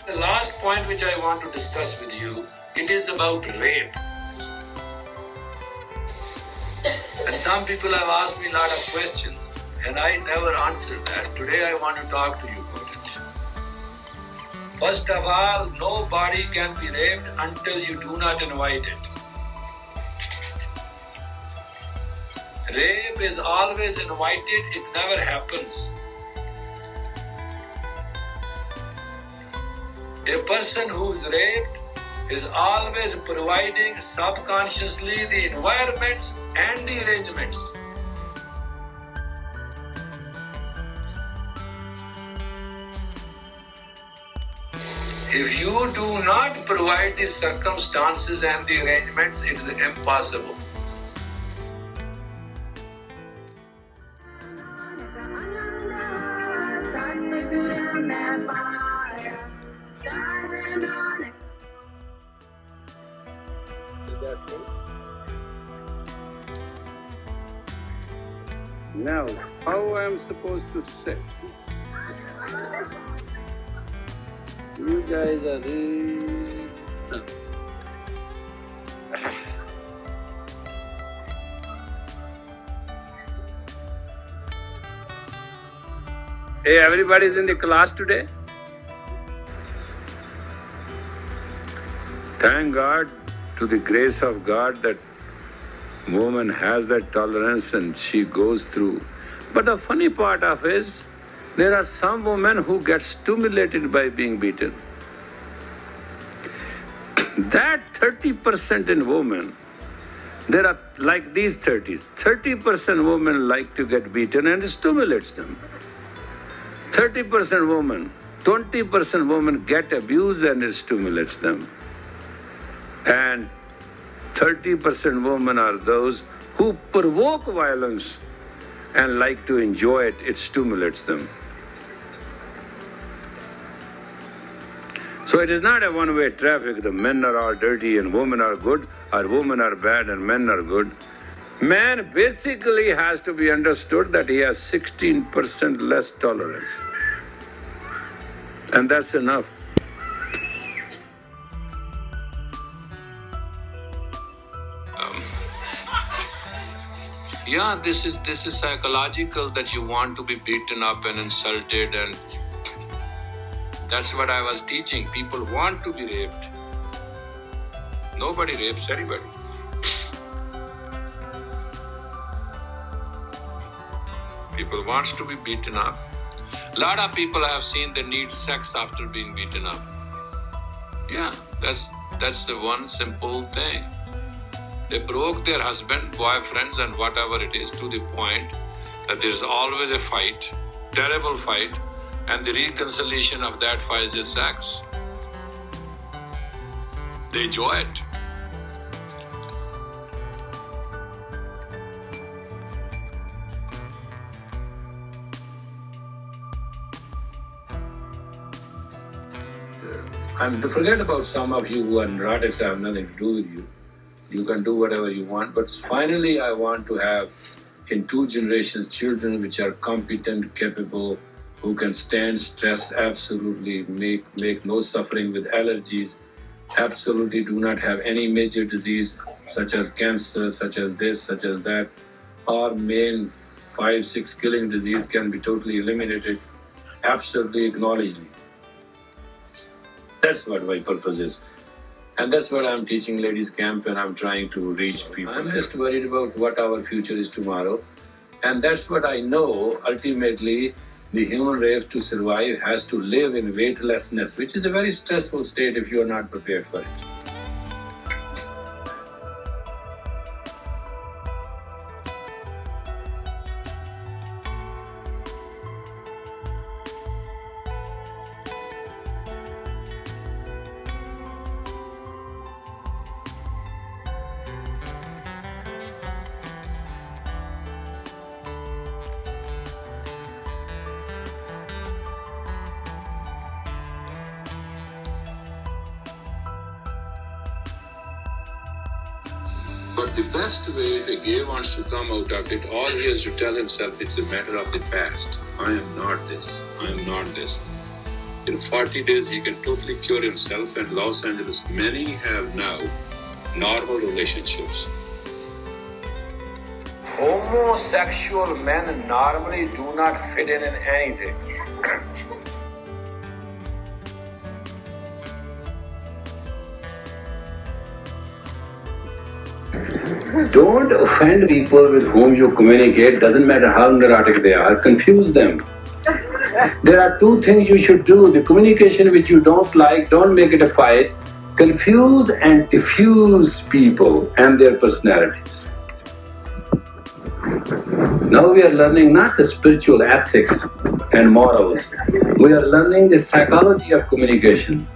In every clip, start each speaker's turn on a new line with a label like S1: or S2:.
S1: The last point which I want to discuss with you, it is about rape. And some people have asked me a lot of questions and I never answered that. Today I want to talk to you about it. First of all, nobody can be raped until you do not invite it. Rape is always invited, it never happens. A person who is raped is always providing subconsciously the environments and the arrangements. If you do not provide the circumstances and the arrangements, it is impossible.
S2: Now, how I am supposed to sit? You guys are really Hey, everybody's in the class today? Thank God, to the grace of God, that woman has that tolerance and she goes through. But the funny part of it is, there are some women who get stimulated by being beaten. That 30% in women, there are like these 30s. 30% women like to get beaten and it stimulates them. 30% women, 20% women get abused and it stimulates them. And 30% women are those who provoke violence and like to enjoy it, it stimulates them. So it is not a one-way traffic, the men are all dirty and women are good, or women are bad and men are good. Man basically has to be understood that he has 16% less tolerance. And that's enough.
S1: Yeah, this is psychological, that you want to be beaten up and insulted, and that's what I was teaching. People want to be raped. Nobody rapes anybody. People wants to be beaten up. A lot of people have seen they need sex after being beaten up. Yeah, that's the one simple thing. They broke their husband, boyfriends and whatever it is, to the point that there is always a fight, terrible fight, and the reconciliation of that fight is sex. They enjoy it. Forget about some of you who are neurotics, I have nothing to do with you. You can do whatever you want, but finally I want to have in 2 generations children which are competent, capable, who can stand stress, absolutely make no suffering with allergies, absolutely do not have any major disease such as cancer, such as this, such as that. Our main 5-6 killing disease can be totally eliminated. Absolutely acknowledge me. That's what my purpose is. And that's what I'm teaching ladies camp, and I'm trying to reach people. I'm just worried about what our future is tomorrow. And that's what I know. Ultimately, the human race to survive has to live in weightlessness, which is a very stressful state if you are not prepared for it. But the best way, if a gay wants to come out of it, all he has to tell himself, it's a matter of the past. I am not this. I am not this. in 40 days he can totally cure himself, and Los Angeles, many have now normal relationships. Homosexual men normally do not fit in anything. Don't offend people with whom you communicate, doesn't matter how neurotic they are, confuse them. There are two things you should do. The communication which you don't like, don't make it a fight. Confuse and diffuse people and their personalities. Now we are learning not the spiritual ethics and morals, we are learning the psychology of communication.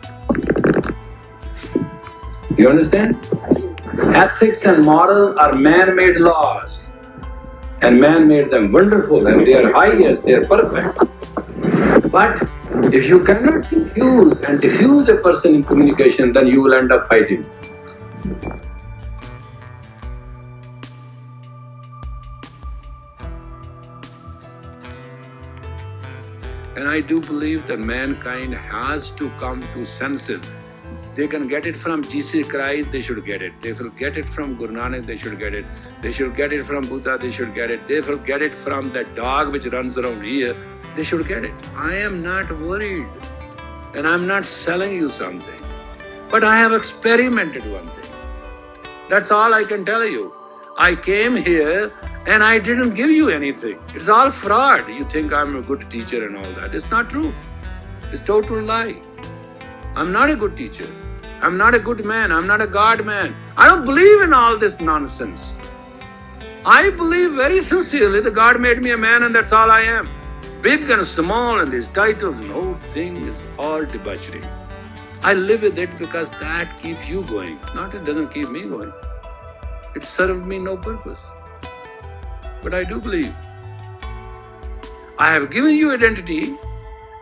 S1: You understand? Ethics and morals are man-made laws, and man made them wonderful, and they are highest, they are perfect. But if you cannot confuse and diffuse a person in communication, then you will end up fighting. And I do believe that mankind has to come to senses. They can get it from Jesus Christ, they should get it. They will get it from Guru Nanak, they should get it. They should get it from Buddha, they should get it. They will get it from that dog which runs around here, they should get it. I am not worried, and I am not selling you something. But I have experimented one thing. That's all I can tell you. I came here and I didn't give you anything. It's all fraud. You think I'm a good teacher and all that. It's not true. It's total lie. I'm not a good teacher. I'm not a good man. I'm not a God man. I don't believe in all this nonsense. I believe very sincerely that God made me a man and that's all I am. Big and small and these titles, no thing is all debauchery. I live with it because that keeps you going. Not it doesn't keep me going. It served me no purpose. But I do believe. I have given you identity,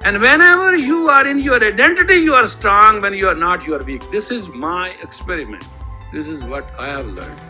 S1: and whenever you are in your identity, you are strong. When you are not, you are weak. This is my experiment. This is what I have learned.